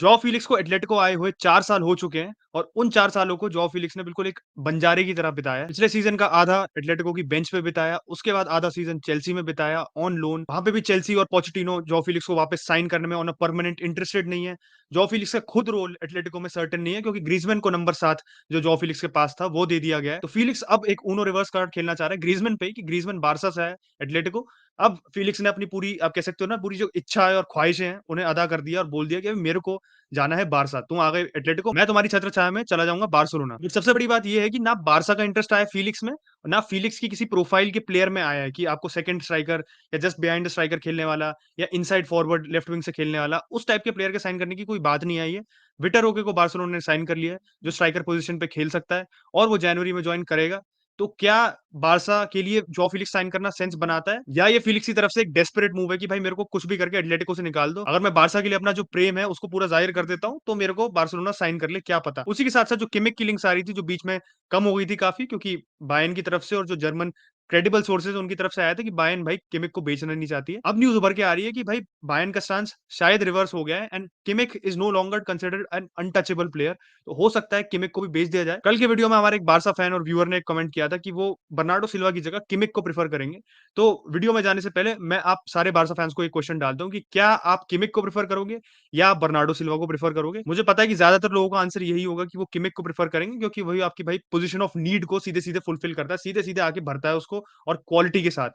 Jaw Felix को Atletico आए हुए 4 साल हो चुके हैं और उन 4 सालों को जॉ फीलिक्स ने बिल्कुल एक बंजारे की तरह बिताया है। पिछले सीज़न का आधा एटलेटिको की बेंच पे बिताया, उसके बाद आधा सीज़न चेल्सी में बिताया ऑन लोन। वहाँ पे भी चेल्सी और पोचेटिनो जॉ फीलिक्स को वापस साइन करने में ऑन अ परमानेंट इंटरेस्टेड नहीं है। जॉ फीलिक्स का खुद रोल एटलेटिको में सर्टेन नहीं है क्योंकि ग्रीज़मैन को नंबर 7 जो जॉ फीलिक्स के पास था, वो दे दिया गया है। तो फीलिक्स अब एक ऊनो रिवर्स कार्ड खेलना चाह रहा है ग्रीज़मैन पे कि ग्रीज़मैन बार्सा से आया है एटलेटिको। अब फीलिक्स ने अपनी पूरी आप कह सकते हो ना पूरी जो इच्छा है और ख्वाहिशें हैं, उन्हें अदा कर दिया और बोल दिया कि अभी मेरे को जाना है बार्सा, तुम आ गए एटलेटिको, मैं तुम्हारी छत्रछाया में चला जाऊँगा बार्सिलोना। बट सबसे बड़ी बात ये है कि ना बार्सा का इंटरेस्ट आया फीलिक्स में, और ना फीलिक्स की किसी प्रोफाइल के प्लेयर में आया है कि आपको सेकंड स्ट्राइकर या जस्ट बिहाइंड द स्ट्राइकर खेलने वाला या इनसाइड फॉरवर्ड लेफ्ट विंग से खेलने वाला, उस टाइप के प्लेयर के साइन करने की कोई बात नहीं आई है। विटर ओके को बार्सिलोना ने साइन कर लिया है, जो स्ट्राइकर पोज़ीशन पे खेल सकता है और वो जनवरी में जॉइन करेगा। तो क्या बार्सा के लिए जॉ फीलिक्स साइन करना सेंस बनाता है, या ये फीलिक्स की तरफ से एक डेस्परेट मूव है कि भाई मेरे को कुछ भी करके एटलेटिको से निकाल दो, अगर मैं बार्सा के लिए अपना जो प्रेम है उसको पूरा जाहिर कर देता हूँ तो मेरे को बार्सिलोना साइन कर ले, क्या पता। उसी के साथ साथ जो किमिक की लिंक्स आ रही थी जो बीच में कम हो गई थी काफी, क्योंकि बायर्न की तरफ से और जो जर्मन क्रेडिबल सोर्सेज उनकी तरफ से आया था कि बायर्न भाई किमिक को बेचना नहीं चाहती है। अब न्यूज उभर के आ रही है कि भाई बायर्न का स्टांस शायद रिवर्स हो गया है and Kimmich is no longer considered an untouchable player. तो हो सकता है किमिक को भी बेच दिया जाए। कल के वीडियो में हमारे एक बार्सा फैन और व्यूअर ने एक कमेंट किया था कि वो बर्नार्डो सिल्वा की जगह किमिक को प्रेफर करेंगे। तो वीडियो में जाने से पहले मैं आप सारे बार्सा फैंस को एक क्वेश्चन डालता हूँ कि क्या आप किमिक को प्रेफर करोगे या आप बर्नार्डो सिल्वा को प्रेफर करोगे? मुझे पता है कि ज्यादातर लोगों का आंसर यही होगा कि वो किमिक को प्रेफर करेंगे, क्योंकि वही आपकी भाई पोजीशन ऑफ नीड को सीधे-सीधे फुलफिल करता है, सीधे-सीधे आके भरता है उसको और क्वालिटी के साथ।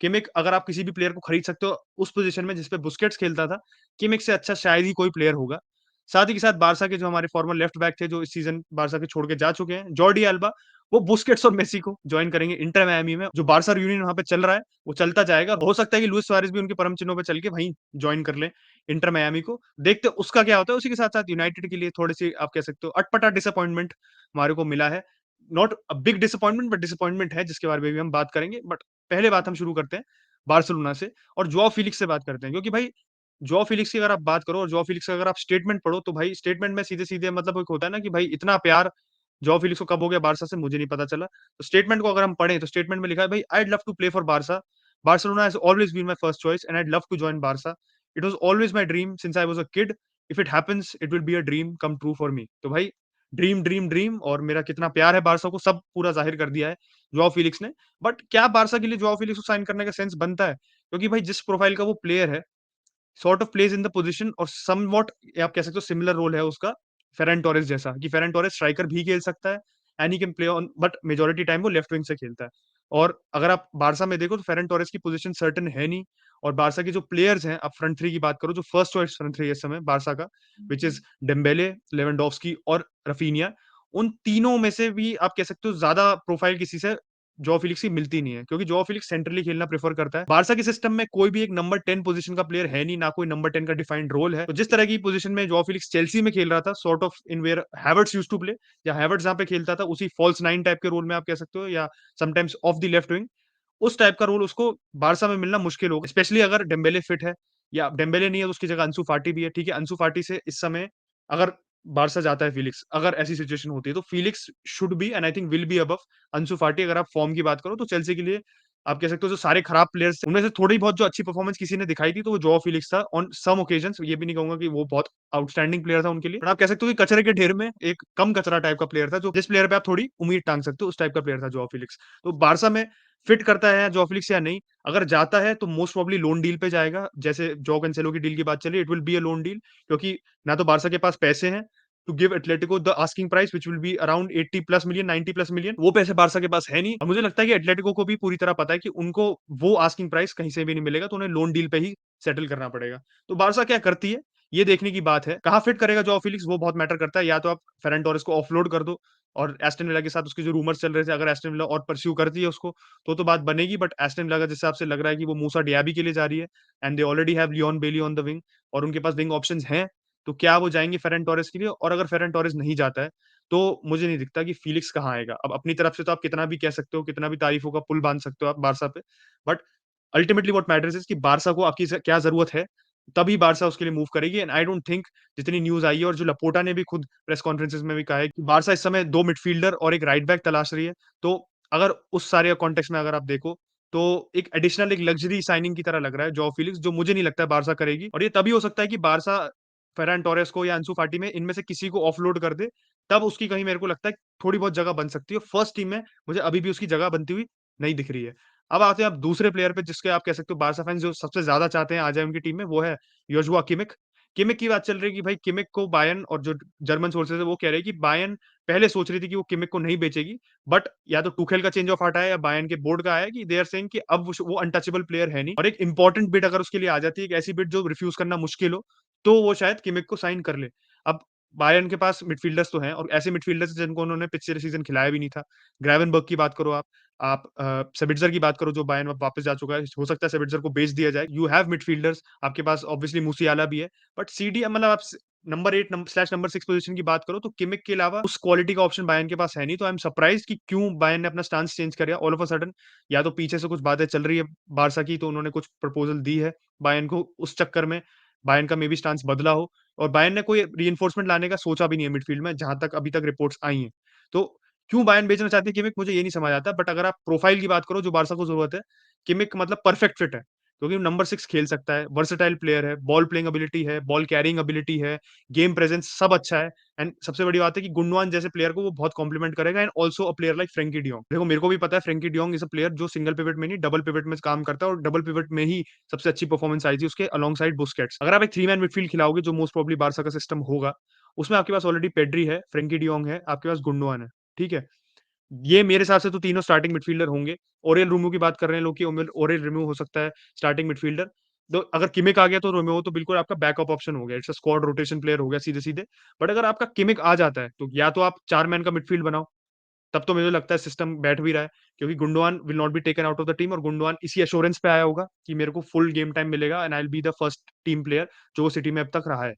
किमिक अगर आप किसी भी प्लेयर को खरीद सकते हो उस पोजीशन में जिस पे बुस्केट्स खेलता था, किमिक से अच्छा शायद ही कोई प्लेयर होगा। साथ ही के साथ बार्सा के जो हमारे फॉर्मर लेफ्ट बैक थे जो इस सीजन बार्सा के छोड़ के जा चुके हैं, जॉर्डी अल्बा, वो बुस्केट्स और मेसी को जॉइन करेंगे इंटर मियामी में। जो बार्सा रियूनियन वहाँ पे चल रहा है, वो चलता जाएगा। हो सकता है कि लुइस सुआरेज़ भी उनके परम चिन्हों पे चल के वहीं जॉइन कर लें इंटर मियामी को। देखते हैं उसका क्या होता है। उसी के साथ-साथ यूनाइटेड के लिए थोड़ी-सी आप कह सकते हो अटपटा डिसअपॉइंटमेंट हमारे को मिला है। Not a big disappointment but disappointment है, जिसके बारे में भी हम बात करेंगे। बट पहले बात हम शुरू करते हैं बार्सिलोना से और जोआ फिलिक्स से बात करते हैं, क्योंकि भाई जोआ फिलिक्स की अगर आप बात करो और जोआ फिलिक्स का अगर आप स्टेटमेंट पढ़ो, तो भाई स्टेटमेंट में सीधे-सीधे मतलब एक होता है ना कि भाई इतना प्यार जोआ फिलिक्स को कब हो गया बार्सा से, मुझे नहीं पता चला। तो स्टेटमेंट को अगर हम पढ़ें तो स्टेटमेंट में लिखा है, भाई I'd love to play for Barca. Barcelona has always been my first choice and I'd love to join Barca. It was always my dream since I was a kid. If it happens it will be a dream come true for me. तो भाई dream, dream, dream और मेरा कितना प्यार है Barca को सब पूरा ज़ाहिर कर दिया है जोआ फिलिक्स ने। बट क्या बार्सा के लिए जोआ फिलिक्स को साइन करने का सेंस बनता है? क्योंकि भाई जिस प्रोफाइल का वो प्लेयर है, sort of plays in the position और समव्हाट आप कह सकते हो सिमिलर रोल है उसका फेरन टोरेस जैसा, कि फेरन टोरेस स्ट्राइकर भी खेल सकता है and he can play on, but majority time वो लेफ्ट विंग से खेलता है। और अगर आप बार्सा में देखो तो फेरन टोरेस की पोजीशन सर्टेन है नहीं। और बार्सा के जो प्लेयर्स हैं, आप फ्रंट थ्री की बात करो, जो फर्स्ट चॉइस फ्रंट थ्री है इस समय बार्सा का, व्हिच इज डेम्बेले, लेवेंडोव्स्की और रफीनिया। उन तीनों में से भी आप कह सकते हो ज्यादा प्रोफाइल किसी से जोआ फिलिक्स की मिलती नहीं है, क्योंकि जोआ फिलिक्स सेंट्रली खेलना प्रेफर करता है। बार्सा के सिस्टम में कोई भी एक नंबर 10 पोजीशन का प्लेयर है नहीं, ना कोई नंबर 10 का डिफाइंड रोल है। तो जिस तरह की पोजीशन में जोआ फिलिक्स चेल्सी में खेल रहा था, sort of in where Havertz used to play, या हैवर्ट्स जहाँ पे खेलता था उसी फॉल्स 9 टाइप के रोल में आप कह सकते हो, या sometimes of the left wing, उस टाइप का रोल उसको बार्सा में मिलना मुश्किल होगा, स्पेशली अगर डेम्बेले फिट है, या डेम्बेले नहीं है तो उसकी जगह अंसु फाटी भी है। ठीक है, अंसु फाटी से इस समय अगर बार्सा जाता है फिलिक्स, अगर ऐसी सिचुएशन होती है तो Felix should be and I think will be above Ansu Fati. अगर आप फॉर्म की बात करो तो चेल्सी के लिए आप कह सकते हो जो सारे खराब प्लेयर्स थे, उनमें से थोड़ी बहुत जो अच्छी परफॉर्मेंस किसी ने दिखाई थी तो वो जोआ फिलिक्स था ऑन सम ओकेजन्स। ये भी नहीं कहूंगा कि वो बहुत आउटस्टैंडिंग प्लेयर था उनके लिए, पर आप कह सकते हो कि कचरे के ढेर में एक कम कचरा टाइप का प्लेयर था, जो जिस प्लेयर पे आप थोड़ी उम्मीद टांग सकते हो उस टाइप का प्लेयर था जोआ फिलिक्स। तो बार्सा में फिट करता है जोआ फिलिक्स या नहीं? अगर जाता है तो मोस्ट प्रोबब्ली लोन डील पे जाएगा, जैसे जोआ कैंसेलो की डील की बात चली, it will be a loan deal, क्योंकि ना तो बार्सा के पास पैसे हैं to give Atletico the asking price which will be around 80 plus million, 90 plus million. वो पैसे बार्सा के पास है नहीं, और मुझे लगता है कि एटलेटिको को भी पूरी तरह पता है कि उनको वो आस्किंग प्राइस कहीं से भी नहीं मिलेगा, तो उन्हें लोन डील पे ही सेटल करना पड़ेगा। तो बार्सा क्या करती है, ये देखने की बात है। कहाँ फिट करेगा जोआ फिलिक्स, वो बहुत मैटर करता है। या तो आप फेरन टोरेस को ऑफलोड कर दो, और एस्टन विला के साथ उसके जो रूमर्स चल रहे थे, अगर एस्टन विला और परस्यू करती है उसको तो बात बनेगी। बट एस्टन विला का जिस हिसाब से लग रहा है कि वो मूसा डियाबी के लिए जा रही है and they already have Leon Bailey on the wing, और उनके पास विंग ऑप्शंस हैं। तो क्या वो जाएँगे फेरन टोरेस के लिए? और अगर फेरन टोरेस नहीं जाता है, तो मुझे नहीं दिखता कि फिलिक्स कहाँ आएगा। अब अपनी तरफ से तो आप कितना भी कह सकते हो, कितना भी तारीफों का पुल बाँध सकते हो आप बार्सा पे, but ultimately what matters is कि बार्सा को आपकी क्या ज़रूरत है, तभी बार्सा उसके लिए मूव करेगी। एंड आई डोंट थिंक, जितनी न्यूज़ आई है और जो लपोर्टा ने भी खुद प्रेस कॉन्फ्रेंसेज़ में भी कहा है कि बार्सा इस समय 2 मिडफील्डर और एक राइट बैक तलाश रही है। तो अगर उस सारे कॉन्टेक्स्ट में अगर आप देखो, तो एक एडिशनल एक लग्जरी साइनिंग की तरह लग रहा है जोआ फिलिक्स, जो मुझे नहीं लगता है बार्सा करेगी। और ये तभी हो सकता है कि बार्सा फेरान टोरेस को या अंसु फाटी में इनमें से किसी को ऑफलोड कर दे, तब उसकी कहीं मेरे को लगता है थोड़ी बहुत जगह बन सकती है। फर्स्ट टीम में मुझे अभी भी उसकी जगह बनती हुई नहीं दिख रही है। अब आते हैं आप दूसरे प्लेयर पे जिसके आप कह सकते हो बार्सा फैन्स जो सबसे ज़्यादा चाहते हैं आ जाए उनकी टीम में, वो है योशुआ किमिक। किमिक की बात चल रही है कि भाई किमिक को बायर्न और जो जर्मन सोर्सेज़ है वो कह रहे हैं कि बायर्न पहले सोच रही थी कि वो किमिक को नहीं बेचेगी, बट या तो टुखेल का चेंज ऑफ हार्ट आया या बायर्न के बोर्ड का आया कि दे आर सेइंग कि अब वो अनटचेबल प्लेयर है नहीं, और एक इंपॉर्टेंट बिड अगर उसके लिए आ जाती है, एक ऐसी बिड जो रिफ्यूज़ करना मुश्किल हो, तो वो शायद किमिक को साइन कर ले। अब बायर्न के पास मिडफील्डर्स तो हैं और ऐसे मिडफील्डर्स जिनको उन्होंने पिछले सीज़न खिलाया भी नहीं था। ग्रेवेनबर्ग की बात करो आप सेबिट्ज़र की बात करो जो बायर्न अब वापस जा चुका है। हो सकता है सेबिट्ज़र को बेच दिया जाए। यू हैव मिडफील्डर्स, आपके पास ऑब्वियसली मूसियाला भी है, बट सीडी मतलब आप नंबर 8 स्लैश नंबर 6 पोज़ीशन की बात करो तो किमिक के अलावा उस क्वालिटी का ऑप्शन बायर्न के पास है नहीं। तो आई एम सरप्राइज़्ड कि क्यों बायर्न ने अपना स्टांस चेंज कर दिया ऑल ऑफ अ सडन। या तो पीछे से कुछ बातें चल रही है बार्सा की, तो उन्होंने कुछ प्रपोज़ल दी है बायर्न को, उस चक्कर में बायर्न का मेबी स्टांस बदला हो, और बायर्न ने कोई रीइंफोर्समेंट लाने का सोचा भी नहीं है मिडफील्ड में, जहाँ तक अभी तक रिपोर्ट्स आई हैं। तो क्यों बायर्न बेचना चाहती है किमिक, मुझे ये नहीं समझ आता। बट अगर आप प्रोफाइल की बात करो जो बार्सा को ज़रूरत है, किमिक मतलब परफेक्ट फिट है। क्योंकि नंबर 6 खेल सकता है, वर्सेटाइल प्लेयर है, बॉल प्लेइंग एबिलिटी है, बॉल कैरिंग एबिलिटी है, गेम प्रेजेंस सब अच्छा है। एंड सबसे बड़ी बात है कि गुंडोआन जैसे प्लेयर को वो बहुत कॉम्प्लीमेंट करेगा, and also a player like Frenkie de Jong. देखो मेरे को भी पता है Frenkie de Jong is a player जो सिंगल पिवट में नहीं डबल पिवट में काम करता है, और डबल पिवट में ही सबसे अच्छी परफॉर्मेंस आई थी उसके अलोंग साइड बुस्केट्स। अगर आप एक 3 मैन मिडफील्ड खिलाओगे जो मोस्ट प्रोबब्ली बार्सा का सिस्टम होगा, उसमें आपके पास ऑलरेडी पेड्री है, फ्रैंकी डी जॉन्ग है, आपके पास गुंडोआन है, ठीक है? ये मेरे हिसाब से तो तीनों स्टार्टिंग मिडफील्डर होंगे। ओरेल रूमो की बात कर रहे हैं लोग कि ओरेल रूमो हो सकता है स्टार्टिंग मिडफील्डर। तो अगर किमिक आ गया तो रोमेओ तो बिल्कुल आपका बैकअप ऑप्शन हो गया। It's a squad rotation player हो गया सीधे-सीधे। बट अगर आपका किमिक आ जाता है, तो या तो आप 4 मैन का मिडफील्ड बनाओ, तब तो मुझे लगता है सिस्टम बैठ भी रहा है, क्योंकि Gundogan will not be taken out of the team, और गुंडोआन इसी एश्योरेंस पे आया होगा कि मेरे को फुल गेम टाइम मिलेगा and I will be the first team player जो वो सिटी में अब तक रहा है।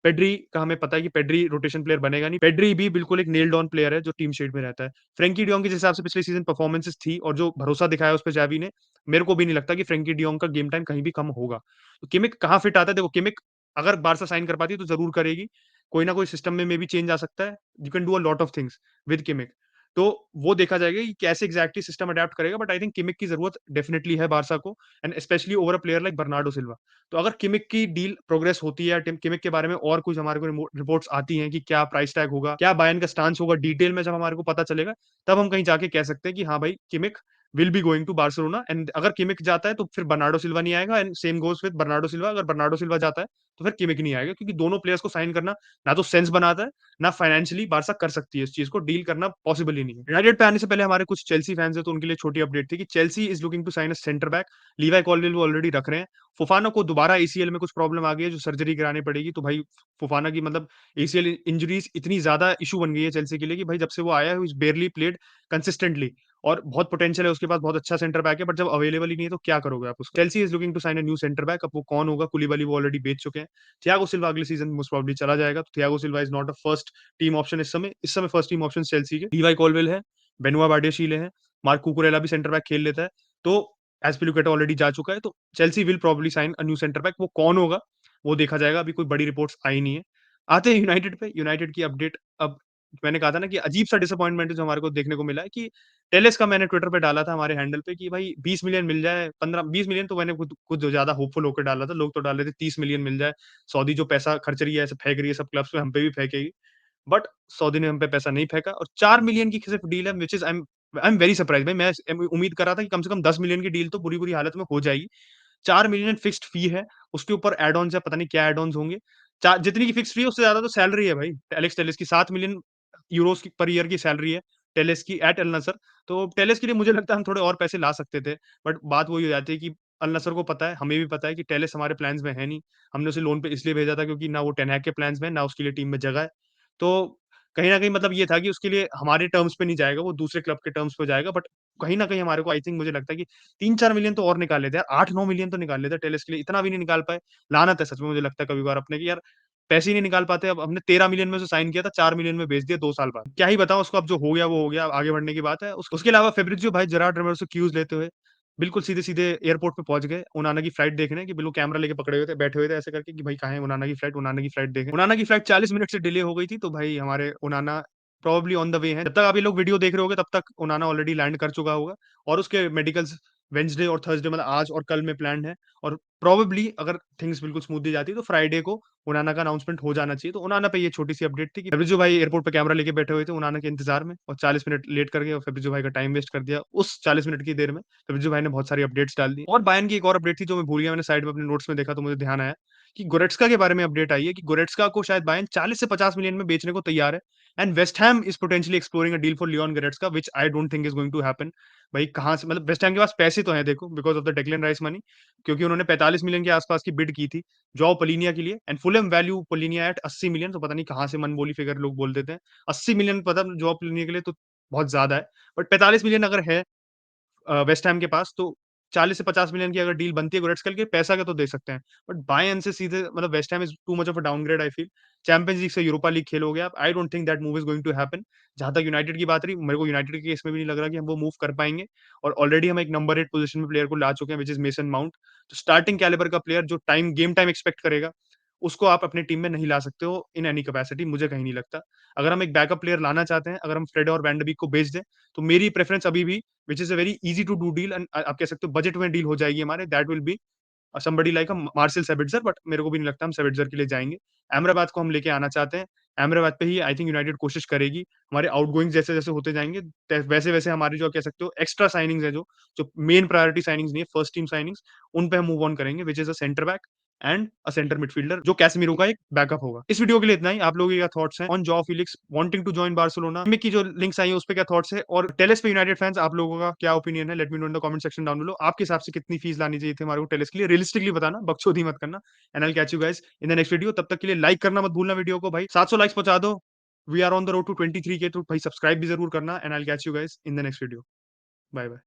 पेड्री का हमें पता है कि पेड्री रोटेशन प्लेयर बनेगा नहीं। पेड्री भी बिल्कुल एक नेल्ड ऑन प्लेयर है जो टीम शेड में रहता है। फ्रैंकी डी जॉन्ग के जिस हिसाब से पिछले सीज़न परफॉर्मेंसेस थी और जो भरोसा दिखाया उस पे ज़ावी ने, मेरे को भी नहीं लगता कि फ्रैंकी डी जॉन्ग का गेम टाइम कहीं भी कम होगा। तो किमिक कहाँ फिट आता है? देखो किमिक अगर बार्सा साइन कर पाती है तो ज़रूर करेगी। कोई ना कोई सिस्टम में मेबी चेंज आ सकता है। You can do a lot of things with Kimmich. तो वो देखा जाएगा कि कैसे एग्जैक्टली सिस्टम अडैप्ट करेगा, बट आई थिंक किमिक की ज़रूरत डेफिनिटली है बार्सा को, and specially over a player like Bernardo Silva. तो अगर किमिक की डील प्रोग्रेस होती है या टिम किमिक के बारे में और कुछ हमारे को रिपोर्ट्स आती हैं कि क्या प्राइस टैग होगा, क्या बायर्न का स्टांस होगा डिटेल में जब हमारे को पता चलेगा, तब हम कहीं जाके कह सकते हैं कि हाँ भाई Kimmich will be going to Barcelona. And अगर किमिक जाता है तो फिर बर्नार्डो सिल्वा नहीं आएगा, and same goes with Bernardo Silva. अगर बर्नार्डो सिल्वा जाता है तो फिर किमिक नहीं आएगा, क्योंकि दोनों प्लेयर्स को साइन करना ना तो सेंस बनाता है, ना फाइनेंशियली बार्सा कर सकती है इस चीज़ को, डील करना पॉसिबल ही नहीं है। यूनाइटेड पे आने से पहले हमारे कुछ चेल्सी फैन्स हैं, तो उनके लिए छोटी अपडेट थी कि Chelsea is looking to sign a centre back. Levi Colwill वो ऑलरेडी रख रहे हैं। फोफाना को दोबारा एसीएल में कुछ प्रॉब्लम आ गई है जो सर्जरी करानी पड़ेगी, तो भाई फोफाना की मतलब एसीएल इंजरीज इतनी ज्यादा इशू बन गई है चेल्सी के लिए कि भाई जब से वो आया है बेयरली प्लेड कंसिस्टेंटली, और बहुत पोटेंशियल है उसके पास, बहुत अच्छा सेंटर बैक है, बट जब अवेलेबल ही नहीं है तो क्या करोगे आप उसको? Chelsea is looking to sign a new centre back. अब वो कौन होगा? कुलिबाली वो ऑलरेडी बेच चुके हैं। थियागो सिल्वा अगले सीजन मोस्ट प्रोबब्ली चला जाएगा, तो Thiago Silva is not a first team option इस समय फर्स्ट टीम ऑप्शन चेल्सी के लीवाई कॉलवेल है, बेनुआ बार्डियाशीले हैं, मार्क कुकुरेला भी सेंटर बैक खेल लेता है। तो एस्पिलिक्वेटा ऑलरेडी जा चुका है, तो Chelsea will probably sign a new centre back. वो कौन होगा वो देखा जाएगा, अभी कोई बड़ी रिपोर्ट्स आई नहीं है। आते हैं यूनाइटेड पे। यूनाइटेड की अपडेट, अब मैंने कहा था ना कि अजीब सा डिसअपॉइंटमेंट है जो हमारे को देखने को मिला है कि टेलेस का मैंने ट्विटर पे डाला था हमारे हैंडल पे कि भाई 20 मिलियन मिल जाए, 15-20 मिलियन तो मैंने खुद खुद ज्यादा होपफुल होकर डाला था। लोग तो डाल रहे थे 30 मिलियन मिल जाए। सऊदी जो पैसा खर्च रही है, ऐसे फेंक रही है सब क्लब्स में, हम पे भी फेंकेगी। बट सऊदी ने हम पे पैसा नहीं फेंका, और 4 मिलियन की सिर्फ डील है, which is I am very surprised भाई। मैं उम्मीद कर रहा था कि कम से कम 10 मिलियन की डील तो बुरी-बुरी हालत में हो जाएगी। 4 मिलियन फिक्स्ड फी है, उसके ऊपर ऐड ऑन्स है, पता नहीं क्या ऐड ऑन्स होंगे। चा जितनी की फिक्स्ड फी है उससे ज़्यादा तो सैलरी है भाई। एलेक्स टेलेस की 7 मिलियन यूरोज़ की पर ईयर की सैलरी है, टेलेस की एट अल नसर। तो टेलेस के लिए मुझे लगता है हम थोड़े और पैसे ला सकते थे, बट बात वही हो जाती है कि अल नसर को पता है, हमें भी पता है कि टेलेस हमारे प्लान्स में है नहीं। हमने उसे लोन पे इसलिए भेजा था क्योंकि ना वो टेन हैग के प्लान्स में है, ना उसके लिए टीम में जगह है। तो कहीं न कहीं मतलब ये था कि उसके लिए हमारे टर्म्स पे नहीं जाएगा, वो दूसरे क्लब के टर्म्स पे जाएगा, बट कहीं न कहीं हमारे को आई थिंक मुझे लगता है कि 3-4 मिलियन तो और निकाल लेते यार, 8-9 मिलियन तो निकाल लेते टेलेस के लिए, इतना भी नहीं निकाल पाए। लानत है सच में, मुझे लगता है कभी-कभार अपने कि यार पैसे ही नहीं निकाल पाते। अब हमने 13 मिलियन में उसे साइन किया था, 4 मिलियन में बेच दिया 2 साल बाद। क्या ही बताऊँ उसको, अब जो हो गया वो हो गया, अब आगे बढ़ने की बात है। उसके अलावा फैब्रिज़ियो भाई जेरार्ड रैमोस से क्यूज़ लेते हुए बिल्कुल सीधे-सीधे एयरपोर्ट पे पहुँच गए, ओनाना की फ्लाइट देखने कि बिल्कुल कैमरा लेके पकड़े हुए थे, बैठे हुए थे ऐसे करके कि भाई कहाँ है ओनाना की फ्लाइट, ओनाना की फ्लाइट देखें। ओनाना की फ्लाइट 40 मिनट से डिले हो गई थी, तो भाई हमारे ओनाना प्रोबब्ली ऑन द वे हैं। जब तक आप ये लोग वीडियो देख रहे होगे तब तक ओनाना ऑलरेडी लैंड कर चुका होगा, और उसके मेडिकल्स वेडनेसडे और थर्सडे मतलब आज और कल में प्लान्ड है और प्रोबेबली अगर थिंग्स बिल्कुल स्मूथली जाती है तो फ्राइडे को ओनाना का अनाउंसमेंट हो जाना चाहिए। तो ओनाना पे ये छोटी-सी अपडेट थी कि फेब्रिज़ो भाई एयरपोर्ट पे कैमरा लेके बैठे हुए थे ओनाना के इंतज़ार में और 40 मिनट लेट कर गए और फेब्रिज़ो भाई का टाइम वेस्ट कर दिया। उस 40 मिनट की देर में फेब्रिज़ो भाई ने बहुत सारी अपडेट्स डाल दी। और बायर्न की एक और अपडेट थी जो मैं भूल गया, मैंने साइड में अपने नोट्स में देखा तो मुझे ध्यान आया कि गोरेट्स्का के बारे में अपडेट आई है कि गोरेट्स्का को शायद बायर्न 40 से 50 मिलियन में बेचने को तैयार है and West Ham is potentially exploring a deal for Leon Goretzka which I don't think is going to happen. भाई कहाँ से मतलब वेस्ट हैम के पास पैसे तो हैं देखो because of the Declan rice money, क्योंकि उन्होंने 45 मिलियन के आसपास की बिड की थी जोआ पोलिनिया के लिए and Fulham value Palhinha at 80 million, तो पता नहीं कहाँ से मनबोली फिगर लोग बोल देते हैं। 80 मिलियन पता जोआ पोलिनिया के लिए तो बहुत ज़्यादा है, बट 45 मिलियन अगर है वेस्ट हैम के पास तो 40 से 50 मिलियन की अगर डील बनती है गोरेट्स्का के लिए पैसा का तो दे सकते हैं। बट बायर्न से सीधे मतलब West Ham is too much of a downgrade I feel. Champions League से यूरोपा लीग खेलोगे आप, I don't think that move is going to happen. जहाँ तक यूनाइटेड की बात रही, मेरे को यूनाइटेड के केस में भी नहीं लग रहा कि हम वो मूव कर पाएँगे और ऑलरेडी हम एक नंबर 8 पोज़ीशन में प्लेयर को ला चुके हैं व्हिच इज़ मेसन माउंट। तो स्टार्टिंग कैलिबर का प्लेयर जो गेम टाइम एक्सपेक्ट करेगा, उसको आप अपनी टीम में नहीं ला सकते हो इन एनी कैपेसिटी, मुझे कहीं नहीं लगता। अगर हम एक बैकअप प्लेयर लाना चाहते हैं, अगर हम फ्रेड और वैन डे बीक को बेच दें, तो मेरी प्रेफ़रेंस अभी भी which is a very easy to do deal and आप कह सकते हो बजट में डील हो जाएगी हमारे, that will be somebody like Marcel Sabitzer, but मेरे को भी नहीं लगता हम सेबिट्ज़र के लिए जाएँगे। अमराबाद को हम लेके आना चाहते हैं। अमराबाद पे ही आई थिंक यूनाइटेड कोशिश करेगी। हमारे आउटगोइंग्स जैसे-जैसे होते जाएँगे, वैसे-वैसे हमारी जो कह सकते हो एक्स्ट्रा साइनिंग्स है जो मेन प्रायोरिटी साइनिंग्स नहीं है, फर्स्ट टीम साइनिंग्स, उन पे हम मूव ऑन करेंगे which is a centre back and a centre midfielder जो कैसेमीरो का एक बैकअप होगा। इस वीडियो के लिए इतना ही। आप लोगों के क्या थॉट्स हैं on Joao Felix wanting to join Barcelona में की जो लिंक्स आई है उस पे क्या थॉट्स है और टेलेस पे यूनाइटेड फैन्स आप लोगों का क्या ओपिनियन है? Let me know in the comment section down below. आपके हिसाब से कितनी फीस लानी चाहिए थी हमारे को टेलेस के लिए? रियलिस्टिकली बताना, बकचोदी मत करना and I will catch you guys in the next video. तब तक के लिए लाइक करना मत भूलना वीडियो को भाई। 700 लाइक्स पहुँचा दो। We are on the road to 23 k, तो भाई सब्सक्राइब भी ज़रूर करना and I will catch you guys in the next video. Bye bye.